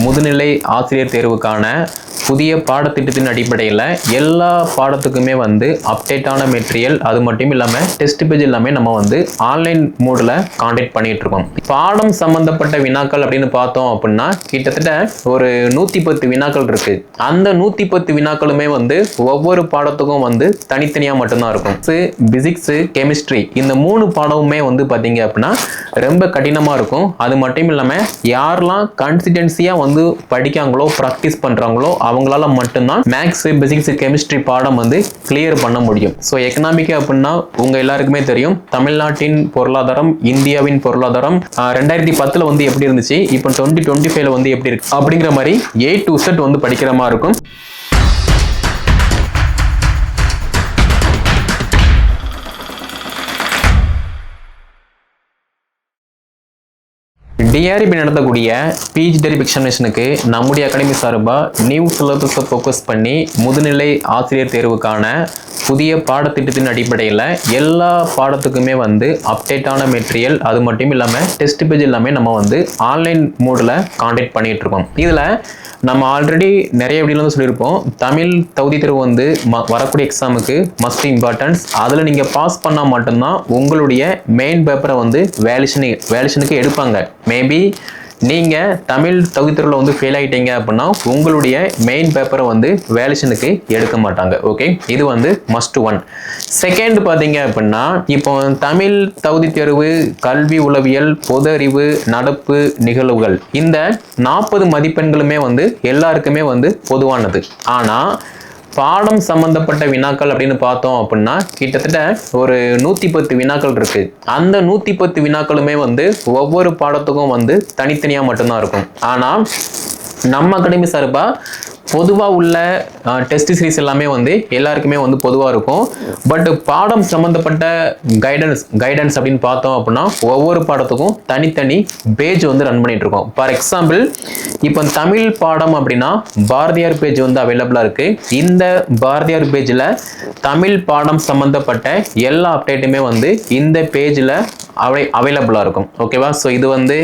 முதுநிலை ஆசிரியர் தேர்வுக்கான புதிய பாடத்திட்டத்தின் அடிப்படையில் எல்லா பாடத்துக்குமே வந்து அப்டேட்டான மெட்டீரியல், அது மட்டும் இல்லாமல் டெஸ்ட் பேஜ் எல்லாமே நம்ம வந்து ஆன்லைன் மோடில் கான்டாக்ட் பண்ணிட்டு இருக்கோம். பாடம் சம்பந்தப்பட்ட வினாக்கள் அப்படின்னு பார்த்தோம் அப்படின்னா கிட்டத்தட்ட ஒரு 110 வினாக்கள் இருக்கு. அந்த 110 வினாக்களுமே வந்து ஒவ்வொரு பாடத்துக்கும் வந்து தனித்தனியாக மட்டும்தான் இருக்கும். பிசிக்ஸ், கெமிஸ்ட்ரி இந்த 3 பாடமுமே வந்து பார்த்தீங்க அப்படின்னா ரொம்ப கடினமாக இருக்கும். அது மட்டும் இல்லாமல் யாரெல்லாம் கன்சிஸ்டன்சியாக வந்து படிக்காங்களோ ப்ராக்டிஸ் பண்ணுறாங்களோ அவங்களால மட்டும்தான் மேக்ஸ், பிசிக்ஸ், கெமிஸ்ட்ரி பாடம் வந்து கிளியர் பண்ண முடியும். ஸோ எக்கனாமிக் அப்படின்னா உங்க எல்லாருக்குமே தெரியும், தமிழ்நாட்டின் பொருளாதாரம், இந்தியாவின் பொருளாதாரம் 2010 வந்து எப்படி இருந்துச்சு, இப்போ 2025 வந்து எப்படி இருக்கு அப்படிங்கிற மாதிரி A to Z வந்து படிக்கிற மாதிரி இருக்கும். டிஆர்பி நடத்தக்கூடிய பிஜி டெரிப் எக்ஸாமினேஷனுக்கு நம்முடைய அகாடமி சார்பாக நியூ சிலபஸை ஃபோக்கஸ் பண்ணி முதுநிலை ஆசிரியர் தேர்வுக்கான புதிய பாடத்திட்டத்தின் அடிப்படையில் எல்லா பாடத்துக்குமே வந்து அப்டேட்டான மெட்டீரியல், அது மட்டும் இல்லாமல் டெஸ்ட் பேஜ் எல்லாமே நம்ம வந்து ஆன்லைன் மோடில் கான்டாக்ட் பண்ணிட்டு இருக்கோம். இதில் நம்ம ஆல்ரெடி நிறைய வீடியோல வந்து சொல்லியிருப்போம், தமிழ் தகுதி தேர்வு வந்து வரக்கூடிய எக்ஸாமுக்கு மஸ்ட் இம்பார்ட்டன்ஸ். அதில் நீங்கள் பாஸ் பண்ணால் மட்டும்தான் உங்களுடைய மெயின் பேப்பரை வந்து வேலிஷனுக்கு எடுப்பாங்க. மேபி நீங்கள் தமிழ் தகுதி தேர்வில் வந்து ஃபெயில் ஆகிட்டீங்க அப்படின்னா உங்களுடைய மெயின் பேப்பரை வந்து வேலிஷனுக்கு எடுக்க மாட்டாங்க. ஓகே, இது வந்து மஸ்ட் ஒன். செகண்ட் பார்த்தீங்க அப்படின்னா இப்போ தமிழ் தகுதி தேர்வு, கல்வி உளவியல், பொது அறிவு, நடப்பு நிகழ்வுகள் இந்த 40 மதிப்பெண்களுமே வந்து எல்லாருக்குமே வந்து பொதுவானது. ஆனால் பாடம் சம்பந்தப்பட்ட வினாக்கள் அப்படின்னு பார்த்தோம் அப்படின்னா கிட்டத்தட்ட ஒரு 110 வினாக்கள் இருக்கு. அந்த 110 வினாக்களுமே வந்து ஒவ்வொரு பாடத்துக்கும் வந்து தனித்தனியாக மட்டும்தான் இருக்கும். ஆனால் நம்ம அகாடமி சார்பா பொதுவாக உள்ள டெஸ்ட் சீரிஸ் எல்லாமே வந்து எல்லாருக்குமே வந்து பொதுவாக இருக்கும். பட் பாடம் சம்மந்தப்பட்ட கைடன்ஸ் அப்படின்னு பார்த்தோம் அப்படின்னா ஒவ்வொரு பாடத்துக்கும் தனித்தனி பேஜ் வந்து ரன் பண்ணிட்டு இருக்கோம். ஃபார் எக்ஸாம்பிள் இப்போ தமிழ் பாடம் அப்படின்னா பாரதியார் பேஜ் வந்து அவைலபிளாக இருக்கு. இந்த பாரதியார் பேஜில் தமிழ் பாடம் சம்மந்தப்பட்ட எல்லா அப்டேட்டுமே வந்து இந்த பேஜில் அவைலபிளாக இருக்கும். ஓகேவா? ஸோ இது வந்து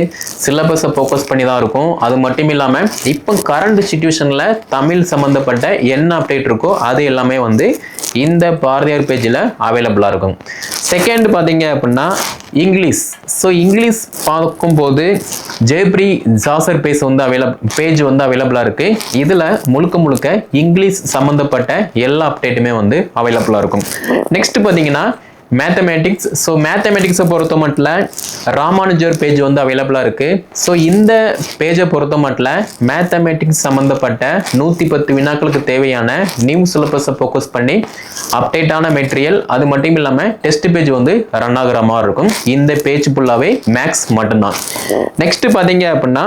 சிலபஸை ஃபோக்கஸ் பண்ணி தான் இருக்கும். அது மட்டும் இல்லாமல் இப்போ கரண்ட் சிச்சுவேஷனில் தமிழ் சம்மந்தப்பட்ட என்ன அப்டேட் இருக்கோ அது எல்லாமே வந்து இந்த பாரதியார் பேஜில் அவைலபிளாக இருக்கும். செகண்ட் பார்த்தீங்க அப்படின்னா இங்கிலீஷ். ஸோ இங்கிலீஷ் பார்க்கும்போது ஜெய்ப்ரி ஜாசர் பேஜ் வந்து அவைலபிளாக இருக்கு. இதில் முழுக்க இங்கிலீஷ் சம்மந்தப்பட்ட எல்லா அப்டேட்டுமே வந்து அவைலபிளாக இருக்கும். நெக்ஸ்ட் பார்த்தீங்கன்னா மேத்தமேட்டிக்ஸ். ஸோ மேத்தமேட்டிக்ஸை பொறுத்த மட்டும் ராமானுஜர் பேஜ் வந்து அவைலபிளாக இருக்குது. ஸோ இந்த பேஜை பொறுத்த மட்டும் மேத்தமேட்டிக்ஸ் சம்மந்தப்பட்ட 110 வினாக்களுக்கு தேவையான நியூ சிலபஸை ஃபோக்கஸ் பண்ணி அப்டேட்டான மெட்டீரியல், அது மட்டும் இல்லாமல் டெஸ்ட் பேஜ் வந்து ரன் ஆகிற மாதிரி இருக்கும். இந்த பேஜ் ஃபுல்லாகவே மேக்ஸ் மட்டும்தான். நெக்ஸ்ட் பார்த்தீங்க அப்படின்னா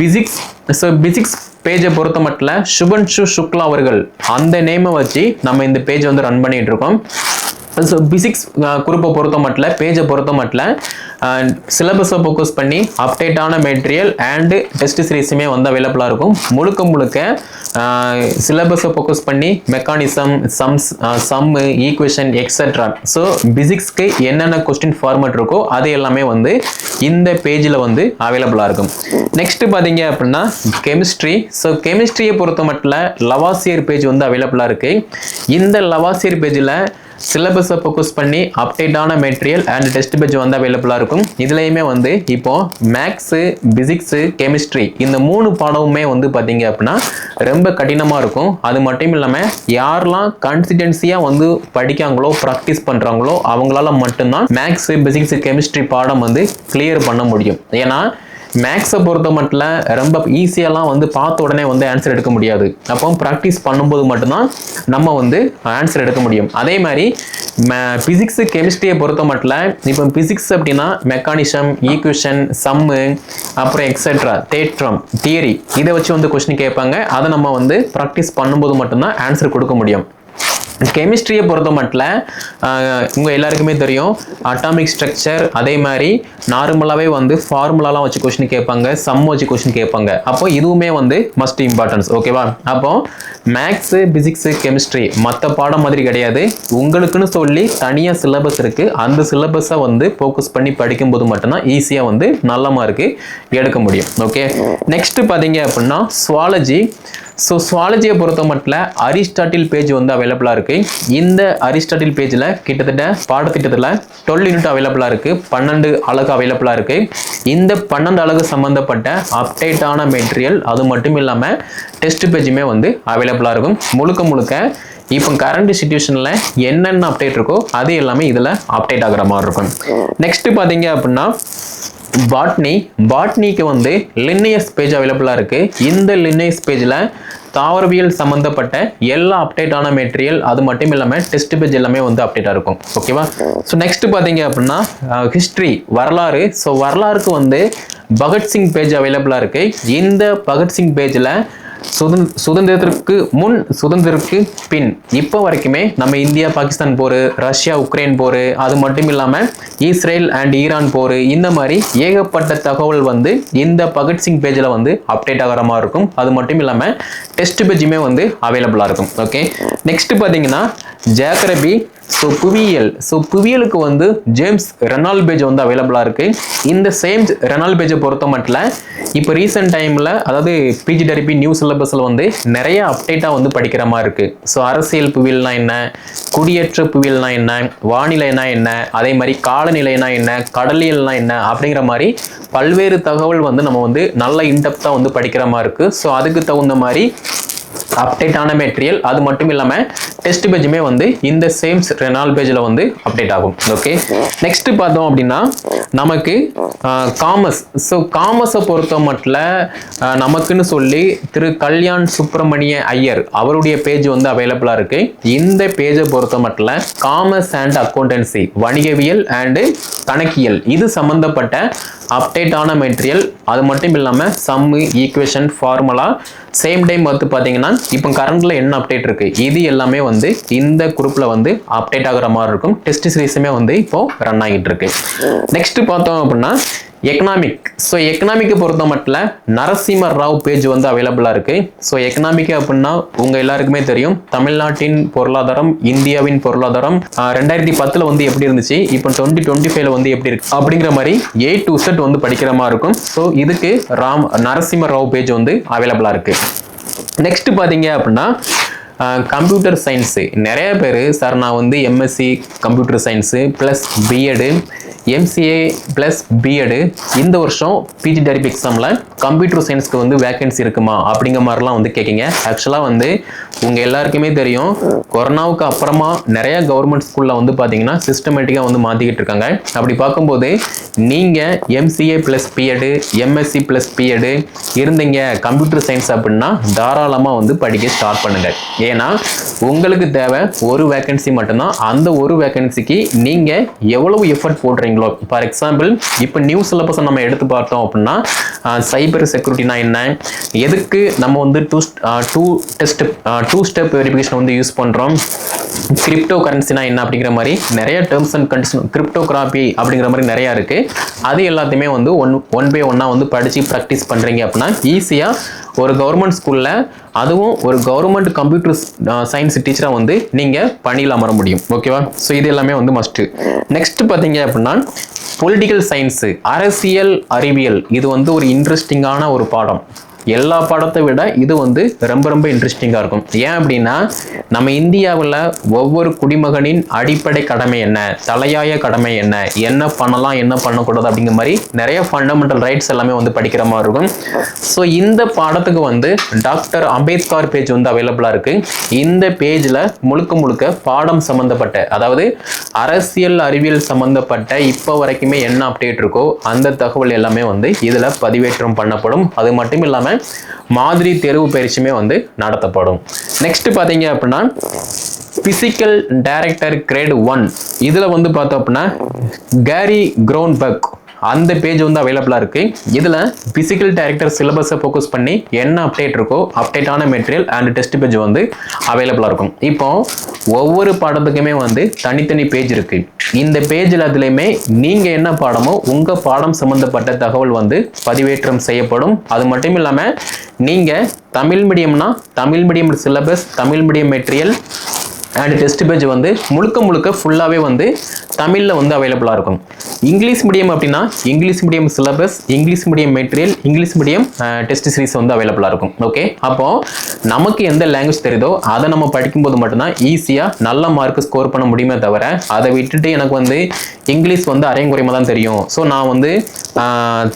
பிசிக்ஸ். ஸோ பிசிக்ஸ் பேஜை பொறுத்த மட்டும் சுபன்ஷு சுக்லா அவர்கள் அந்த நேமை வச்சு நம்ம இந்த பேஜ் வந்து ரன் பண்ணிட்டு இருக்கோம். ஸோ பிசிக்ஸ் குரூப்பை பொறுத்த மட்டும் பேஜை பொறுத்த மட்டும் சிலபஸை ஃபோக்கஸ் பண்ணி அப்டேட்டான மெட்டீரியல் அண்டு டெஸ்ட் சீரிஸுமே வந்து அவைலபிளாக இருக்கும். முழுக்க சிலபஸை ஃபோக்கஸ் பண்ணி மெக்கானிசம், சம்மு, ஈக்குவேஷன் எக்ஸெட்ரா. ஸோ பிசிக்ஸ்க்கு என்னென்ன கொஸ்டின் ஃபார்மேட் இருக்கோ அது எல்லாமே வந்து இந்த பேஜில் வந்து அவைலபிளாக இருக்கும். நெக்ஸ்ட் பார்த்தீங்க அப்படின்னா கெமிஸ்ட்ரி. ஸோ கெமிஸ்ட்ரியை பொறுத்த மட்டும் லவாசியர் பேஜ் வந்து அவைலபிளாக இருக்குது. இந்த லவாசியர் பேஜில் சிலபஸை ஃபோக்கஸ் பண்ணி அப்டேட்டான மெட்டீரியல் அண்ட் டெஸ்ட் பேஜ் வந்து அவைலபிளாக இருக்கும். இதுலேயுமே வந்து இப்போ மேக்ஸு, பிசிக்ஸு, கெமிஸ்ட்ரி இந்த 3 பாடமுமே வந்து பார்த்தீங்க அப்படின்னா ரொம்ப கடினமாக இருக்கும். அது மட்டும் இல்லாமல் யாரெல்லாம் கன்சிஸ்டன்சியாக வந்து படிக்காங்களோ ப்ராக்டிஸ் பண்ணுறாங்களோ அவங்களால மட்டும்தான் மேக்ஸு, பிசிக்ஸு, கெமிஸ்ட்ரி பாடம் வந்து கிளியர் பண்ண முடியும். ஏன்னா மேக்ஸை பொறுத்த மட்டும் ரொம்ப ஈஸியெல்லாம் வந்து பார்த்த உடனே வந்து ஆன்சர் எடுக்க முடியாது. அப்போ ப்ராக்டிஸ் பண்ணும்போது மட்டும்தான் நம்ம வந்து ஆன்சர் எடுக்க முடியும். அதே மாதிரி பிசிக்ஸு, கெமிஸ்ட்ரியை பொறுத்த மட்டும் இப்போ பிசிக்ஸ் அப்படின்னா மெக்கானிசம், ஈக்குவேஷன், சம்மு, அப்புறம் எக்ஸெட்ரா, தேற்றம், தியரி இதை வச்சு வந்து கொஸ்டின் கேட்பாங்க. அதை நம்ம வந்து ப்ராக்டிஸ் பண்ணும்போது மட்டும்தான் ஆன்சர் கொடுக்க முடியும். கெமிஸ்ட்ரியை பொறுத்த மட்டும் உங்கள் எல்லாருக்குமே தெரியும் அட்டாமிக் ஸ்ட்ரக்சர், அதே மாதிரி நார்மலாகவே வந்து ஃபார்முலாலாம் வச்சு கொஸ்டின் கேட்பாங்க, சம் வச்சு கொஸ்டின் கேட்பாங்க. அப்போ இதுவுமே வந்து மஸ்ட் இம்பார்ட்டன்ஸ். ஓகேவா? அப்போ மேக்ஸு, பிசிக்ஸு, கெமிஸ்ட்ரி மற்ற பாடம் மாதிரி கிடையாது. உங்களுக்குன்னு சொல்லி தனியாக சிலபஸ் இருக்குது. அந்த சிலபஸை வந்து ஃபோக்கஸ் பண்ணி படிக்கும்போது மட்டும்தான் ஈஸியாக வந்து நல்ல மார்க்கு எடுக்க முடியும். ஓகே, நெக்ஸ்ட் பார்த்தீங்க அப்படின்னா சுவாலஜி. ஸோ சுவாலஜியை பொறுத்த மட்டும் அரிஸ்டாட்டில் பேஜ் வந்து அவைலபிளாக இருக்குது. இந்த அரிஸ்டாட்டில் பேஜில் கிட்டத்தட்ட பாடத்திட்டத்தில் 12 யூனிட் அவைலபிளாக இருக்குது, 12 அலகு அவைலபிளாக இருக்குது. இந்த 12 அலகு சம்மந்தப்பட்ட அப்டேட்டான மெட்டீரியல், அது மட்டும் இல்லாமல் டெஸ்ட் பேஜுமே வந்து அவைலபிளாக இருக்கும். முழுக்க இப்போ கரண்ட் சிச்சுவேஷனில் என்னென்ன அப்டேட் இருக்கோ அது எல்லாமே இதில் அப்டேட் ஆகிற மாதிரி இருக்கும். நெக்ஸ்ட் பார்த்தீங்க அப்படின்னா பாட்னிக்கு வந்து லினியஸ் பேஜ் அவைலபிளாக இருக்குது. இந்த லினியஸ் பேஜில் தாவரவியல் சம்மந்தப்பட்ட எல்லா அப்டேட்டான மெட்டீரியல், அது மட்டும் இல்லாமல் டெஸ்ட் பேஜ் எல்லாமே வந்து அப்டேட்டாக இருக்கும். ஓகேவா? ஸோ நெக்ஸ்ட் பார்த்தீங்க அப்படின்னா ஹிஸ்ட்ரி, வரலாறு. ஸோ வரலாறுக்கு வந்து பகத்சிங் பேஜ் அவைலபிளாக இருக்குது. இந்த பகத்சிங் பேஜில் சுதந்திரத்திற்கு முன், சுதந்திரத்திற்கு பின், இப்போ வரைக்குமே நம்ம இந்தியா பாகிஸ்தான் போர், ரஷ்யா உக்ரைன் போர், அது மட்டும் இல்லாமல் இஸ்ரேல் அண்ட் ஈரான் போர், இந்த மாதிரி ஏகப்பட்ட தகவல் வந்து இந்த பகத்சிங் பேஜில் வந்து அப்டேட் ஆகிற மாதிரி இருக்கும். அது மட்டும் இல்லாமல் டெஸ்ட் பேஜுமே வந்து அவைலபிளாக இருக்கும். ஓகே, நெக்ஸ்ட் பார்த்தீங்கன்னா ஜியோகிராஃபி. புவியியலுக்கு வந்து ஜேம்ஸ் ரெனால் பேஜ் வந்து அவைலபிளாக இருக்குது. இந்த சேம்ஸ் ரெனால் பேஜை பொறுத்த மட்டும் இப்போ ரீசெண்ட் டைமில், அதாவது பிஜிடிஆர்பி நியூ சிலபஸில் வந்து நிறைய அப்டேட்டாக வந்து படிக்கிற மாதிரி இருக்குது. ஸோ அரசியல் புவியியல்னா என்ன, குடியேற்ற புவியியல்னா என்ன, வானிலைனா என்ன, அதே மாதிரி காலநிலைனா என்ன, கடலியல்னா என்ன, அப்படிங்கிற மாதிரி பல்வேறு தகவல் வந்து நம்ம வந்து நல்ல இன்டெப்த்தாக வந்து படிக்கிற மாதிரி இருக்குது. ஸோ அதுக்கு தகுந்த மாதிரி அப்டேட்டான மெட்டீரியல், அது மட்டும் இல்லாமல் டெஸ்ட் பேஜுமே வந்து இந்த சேம்ஸ் ரெனால் பேஜில் வந்து அப்டேட் ஆகும். ஓகே, நெக்ஸ்ட் பார்த்தோம் அப்படின்னா நமக்கு காமர்ஸ். ஸோ காமர்ஸை பொறுத்த மட்டும் நமக்குன்னு சொல்லி திரு கல்யாண் சுப்பிரமணிய ஐயர் அவருடைய பேஜ் வந்து அவைலபிளாக இருக்கு. இந்த பேஜை பொறுத்த மட்டும் காமர்ஸ் அண்ட் அக்கௌண்டன்சி, வணிகவியல் அண்டு கணக்கியல், இது சம்பந்தப்பட்ட அப்டேட்டான மெட்டீரியல், அது மட்டும் இல்லாமல் சம்மு, ஈக்குவேஷன், ஃபார்முலா, சேம் டைம் வந்து பார்த்தீங்கன்னா இப்போ கரண்ட்ல என்ன அப்டேட் இருக்கு, இது எல்லாமே வந்து இந்த குரூப்ல வந்து அப்டேட் ஆகிற மாதிரி இருக்கும். டெஸ்ட் சீரிஸுமே வந்து இப்போ ரன் ஆகிட்டு இருக்கு. நெக்ஸ்ட் பார்த்தோம் அப்படின்னா எக்கனாமிக். ஸோ எக்கனாமிக்கை பொறுத்த மட்டும் நரசிம்ம ராவ் பேஜ் வந்து அவைலபிளாக இருக்குது. ஸோ எக்கனாமிக் அப்படின்னா உங்கள் எல்லாருக்குமே தெரியும், தமிழ்நாட்டின் பொருளாதாரம், இந்தியாவின் பொருளாதாரம் 2010 வந்து எப்படி இருந்துச்சு, இப்போ 2025 வந்து எப்படி இருக்கு அப்படிங்கிற மாதிரி A to Z வந்து படிக்கிற மாதிரி இருக்கும். ஸோ இதுக்கு நரசிம்ம ராவ் பேஜ் வந்து அவைலபிளாக இருக்குது. நெக்ஸ்ட் பார்த்தீங்க அப்படின்னா கம்ப்யூட்டர் சயின்ஸு. நிறைய பேர் சார் நான் வந்து MSc computer science plus BEd, MCA plus BEd, இந்த வருஷம் பிஜிடிஆர்பி எக்ஸாமில் கம்ப்யூட்டர் சயின்ஸ்க்கு வந்து வேகன்சி இருக்குமா அப்படிங்கிற மாதிரிலாம் வந்து கேட்குங்க. ஆக்சுவலாக வந்து உங்கள் எல்லாருக்குமே தெரியும், கொரோனாவுக்கு அப்புறமா நிறைய கவர்மெண்ட் ஸ்கூலில் வந்து பார்த்தீங்கன்னா சிஸ்டமேட்டிக்காக வந்து மாற்றிக்கிட்டு இருக்காங்க. அப்படி பார்க்கும்போது நீங்கள் MCA plus BEd, MSc plus BEd இருந்தீங்க கம்ப்யூட்டர் சயின்ஸ் அப்படின்னா தாராளமாக வந்து படிக்க ஸ்டார்ட் பண்ணுங்கள். ஏன்னா உங்களுக்கு தேவை ஒரு வேகன்சி மட்டும்தான். அந்த ஒரு வேகன்சிக்கு நீங்கள் எவ்வளவு எஃபர்ட் போடுறீங்களோ, ஃபார் எக்ஸாம்பிள் இப்போ நியூ சிலபஸை நம்ம எடுத்து பார்த்தோம் அப்படின்னா சைபர் செக்யூரிட்டினா என்ன, எதுக்கு நம்ம வந்து டூ ஸ்டெப் வெரிஃபிகேஷன் வந்து யூஸ் பண்ணுறோம், கிரிப்டோ கரன்சினா என்ன அப்படிங்கிற மாதிரி நிறைய டேர்ம்ஸ் அண்ட் கண்டிஷன், கிரிப்டோகிராஃபி அப்படிங்கிற மாதிரி நிறையா இருக்குது. அது எல்லாத்தையுமே வந்து ஒன் பை ஒன்னாக வந்து படித்து ப்ராக்டிஸ் பண்ணுறீங்க அப்படின்னா ஈஸியாக ஒரு கவர்மெண்ட் ஸ்கூலில், அதுவும் ஒரு கவர்மெண்ட் கம்ப்யூட்டர் சயின்ஸ் டீச்சராக வந்து நீங்கள் பணியில் அமர முடியும். ஓகேவா? ஸோ இது எல்லாமே வந்து மஸ்ட்டு. நெக்ஸ்ட் பார்த்தீங்க அப்படின்னா பொலிட்டிக்கல் சயின்ஸு, அரசியல் அறிவியல், இது வந்து ஒரு இன்ட்ரெஸ்டிங்கான ஒரு பாடம். எல்லா பாடத்தை விட இது வந்து ரொம்ப ரொம்ப இன்ட்ரெஸ்டிங்காக இருக்கும். ஏன் அப்படின்னா நம்ம இந்தியாவில் ஒவ்வொரு குடிமகனின் அடிப்படை கடமை என்ன, தலையாய கடமை என்ன, என்ன பண்ணலாம் என்ன பண்ணக்கூடாது அப்படிங்கிற மாதிரி நிறைய ஃபண்டமெண்டல் ரைட்ஸ் எல்லாமே வந்து படிக்கிற மாதிரி இருக்கும். ஸோ இந்த பாடத்துக்கு வந்து டாக்டர் அம்பேத்கர் பேஜ் வந்து அவைலபிளாக இருக்குது. இந்த பேஜில் முழுக்க பாடம் சம்மந்தப்பட்ட, அதாவது அரசியல் அறிவியல் சம்மந்தப்பட்ட இப்போ வரைக்குமே என்ன அப்டேட் இருக்கோ அந்த தகவல் எல்லாமே வந்து இதில் பதிவேற்றம் பண்ணப்படும். அது மட்டும் இல்லாமல் மாதிரி தேர்வு பயிற்சியுமே வந்து நடத்தப்படும். நெக்ஸ்ட் பார்த்தீங்க அப்படின்னா பிசிக்கல் டைரக்டர் கிரேட் 1, இதில் வந்து பார்த்தோம் அப்படின்னா கேரி கிரவுன்பர்க் அந்த பேஜ் வந்து அவைலபிளாக இருக்குது. இதில் பிசிக்கல் டைரக்டர் சிலபஸை ஃபோக்கஸ் பண்ணி என்ன அப்டேட் இருக்கோ அப்டேட்டான மெட்டீரியல் அண்ட் டெஸ்ட் பேஜ் வந்து அவைலபிளாக இருக்கும். இப்போ ஒவ்வொரு பாடத்துக்குமே வந்து தனித்தனி பேஜ் இருக்குது. இந்த பேஜில் அதுலேயுமே நீங்கள் என்ன பாடமோ உங்கள் பாடம் சம்மந்தப்பட்ட தகவல் வந்து பதிவேற்றம் செய்யப்படும். அது மட்டும் இல்லாமல் நீங்கள் தமிழ் மீடியம்னா Tamil medium syllabus, Tamil medium material and test page வந்து முழுக்க ஃபுல்லாகவே வந்து தமிழில் வந்து அவைலபிளாக இருக்கும். இங்கிலீஷ் மீடியம் அப்படின்னா English medium syllabus, English medium material, English medium test series வந்து அவைலபிளாக இருக்கும். ஓகே, அப்போது நமக்கு எந்த லாங்குவேஜ் தெரியுதோ அதை நம்ம படிக்கும்போது மட்டும்தான் ஈஸியாக நல்ல மார்க் ஸ்கோர் பண்ண முடியுமே தவிர, அதை விட்டுட்டு எனக்கு வந்து இங்கிலீஷ் வந்து அரைங்குறையமாக தான் தெரியும், ஸோ நான் வந்து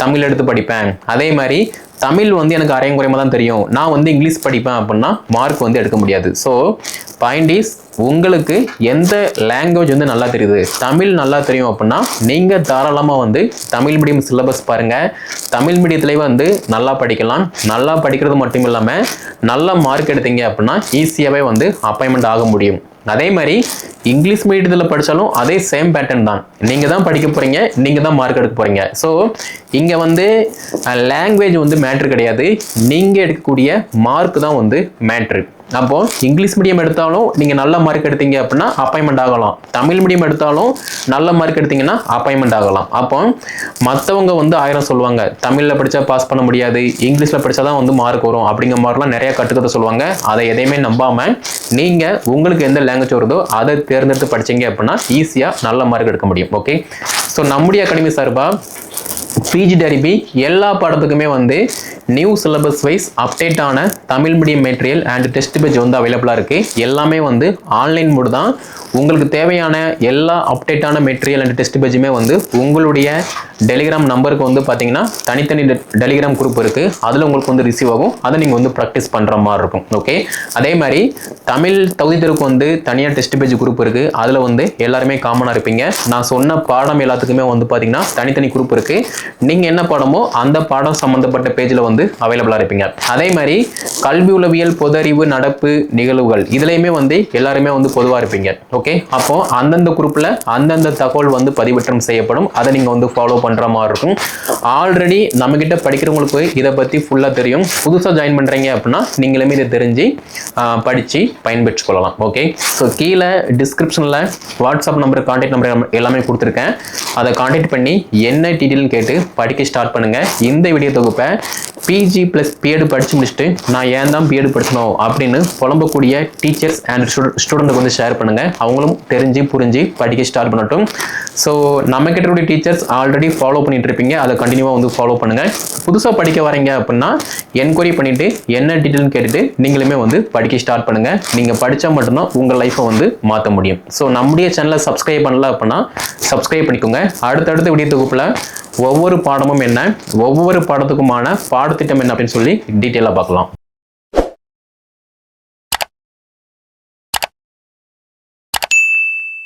தமிழ் எடுத்து படிப்பேன், அதே மாதிரி தமிழ் வந்து எனக்கு அரைங்குறையமாக தான் தெரியும், நான் வந்து இங்கிலீஷ் படிப்பேன் அப்படின்னா மார்க் வந்து எடுக்க முடியாது. ஸோ பாயிண்ட் இஸ், உங்களுக்கு எந்த லாங்குவேஜ் வந்து நல்லா தெரியுது, தமிழ் நல்லா தெரியும் அப்படின்னா நீங்கள் தாராளமாக வந்து தமிழ் மீடியம் சிலபஸ் பாருங்கள். தமிழ் மீடியத்துலேயே வந்து நல்லா படிக்கலாம். நல்லா படிக்கிறது மட்டும் இல்லாமல் நல்ல மார்க் எடுத்தீங்க அப்படின்னா ஈஸியாகவே வந்து அப்பாயின்மெண்ட் ஆக முடியும். அதே மாதிரி இங்கிலீஷ் மீடியத்தில் படித்தாலும் அதே சேம் பேட்டர்ன் தான். நீங்கள் தான் படிக்க போகிறீங்க, நீங்கள் தான் மார்க் எடுக்க போகிறீங்க. ஸோ இங்கே வந்து லாங்குவேஜ் வந்து மேட்ரு கிடையாது, நீங்கள் எடுக்கக்கூடிய மார்க் தான் வந்து மேட்ரு. அப்போது இங்கிலீஷ் மீடியம் எடுத்தாலும் நீங்கள் நல்ல மார்க் எடுத்தீங்க அப்படின்னா அப்பாயின்மெண்ட் ஆகலாம். தமிழ் மீடியம் எடுத்தாலும் நல்ல மார்க் எடுத்தீங்கன்னா அப்பாயின்மெண்ட் ஆகலாம். அப்போ மற்றவங்க வந்து 1000 சொல்லுவாங்க, தமிழில் படித்தா பாஸ் பண்ண முடியாது, இங்கிலீஷில் படித்தா தான் வந்து மார்க் வரும் அப்படிங்கிற மாதிரிலாம் நிறைய கட்டுக்கதை சொல்லுவாங்க. அதை எதையுமே நம்பாமல் நீங்கள் உங்களுக்கு எந்த லாங்குவேஜ் வருதோ அதை தேர்ந்தெடுத்து படித்தீங்க அப்படின்னா ஈஸியாக நல்ல மார்க் எடுக்க முடியும். ஓகே, ஸோ நம்முடைய அகாடமி சார்பாக பிஜிடிஆர்பி எல்லா பாடத்துக்குமே வந்து நியூ சிலபஸ் வைஸ் அப்டேட்டான Tamil medium material and test page வந்து அவைலபிளாக இருக்குது. எல்லாமே வந்து ஆன்லைன் மோடு தான். உங்களுக்கு தேவையான எல்லா அப்டேட்டான மெட்டீரியல் அண்ட் டெஸ்ட் பேஜுமே வந்து உங்களுடைய டெலிகிராம் நம்பருக்கு வந்து பார்த்தீங்கன்னா தனித்தனி டெலிகிராம் குரூப் இருக்குது, அதில் உங்களுக்கு வந்து ரிசீவ் ஆகும். அதை நீங்கள் வந்து ப்ராக்டிஸ் பண்ணுற மாதிரி இருக்கும். ஓகே, அதே மாதிரி தமிழ் தகுதி தேர்வுக்கு வந்து தனியாக டெஸ்ட் பேஜ் குரூப் இருக்குது, அதில் வந்து எல்லாருமே காமனாக இருப்பீங்க. நான் சொன்ன பாடம் எல்லாத்துக்குமே வந்து பார்த்தீங்கன்னா தனித்தனி குரூப் இருக்குது. நீங்கள் என்ன பாடமோ அந்த பாடம் சம்மந்தப்பட்ட பேஜில் வந்து அவைலபிளாக இருப்பீங்க. அதே மாதிரி கல்வி உளவியல், பொது அறிவு, நடப்பு, நிகழ்வுகள் இதுலையுமே வந்து எல்லாருமே வந்து பொதுவாக இருப்பீங்க. ஓகே, அப்போ அந்தந்த குரூப்பில் அந்தந்த தகவல் வந்து பதிவேற்றம் செய்யப்படும். அதை நீங்கள் வந்து ஃபாலோ பண்ணுற மாதிரி இருக்கும். ஆல்ரெடி நம்மக்கிட்ட படிக்கிறவங்களுக்கு இதை பற்றி ஃபுல்லாக தெரியும். புதுசாக ஜாயின் பண்ணுறீங்க அப்படின்னா நீங்களுமே இதை தெரிஞ்சு படித்து பயன்பெற்று கொள்ளலாம். ஓகே, ஸோ கீழே டிஸ்கிரிப்ஷனில் வாட்ஸ்அப் நம்பர், கான்டாக்ட் நம்பர் எல்லாமே கொடுத்துருக்கேன். அதை கான்டாக்ட் பண்ணி என்ன டீட்டெயில்னு கேட்டு படிக்க ஸ்டார்ட் பண்ணுங்கள். இந்த வீடியோ தொகுப்பை பிஜி ப்ளஸ் பிஎட் படித்து முடிச்சுட்டு நான் ஏன் தான் பிஎட் படிக்கணும் அப்படின்னு புலம்பக்கூடிய டீச்சர்ஸ் அண்ட் ஸ்டூடெண்ட்டுக்கு வந்து ஷேர் பண்ணுங்கள். அவங்களும் தெரிஞ்சு புரிஞ்சு படிக்க ஸ்டார்ட் பண்ணட்டும். ஸோ நம்மக்கிட்ட கூடிய டீச்சர்ஸ் ஆல்ரெடி ஃபாலோ பண்ணிட்டு இருப்பீங்க, அதை கண்டினியூவாக வந்து ஃபாலோ பண்ணுங்கள். புதுசாக படிக்க வரீங்க அப்படின்னா என்கொயரி பண்ணிவிட்டு என்ன டீட்டெயில்னு கேட்டுட்டு நீங்களுமே வந்து படிக்க ஸ்டார்ட் பண்ணுங்கள். நீங்கள் படித்தா மட்டும்தான் உங்கள் லைஃப்பை வந்து மாற்ற முடியும். ஸோ நம்முடைய சேனலை சப்ஸ்கிரைப் பண்ணல அப்படின்னா சப்ஸ்கிரைப் பண்ணிக்கோங்க. அடுத்தடுத்த வீடியோ தொகுப்பில் ஒவ்வொரு பாடமும் என்ன, ஒவ்வொரு பாடத்துக்குமான பாடத்திட்டம் என்ன அப்படின்னு சொல்லி டீட்டெயிலாக பார்க்கலாம்.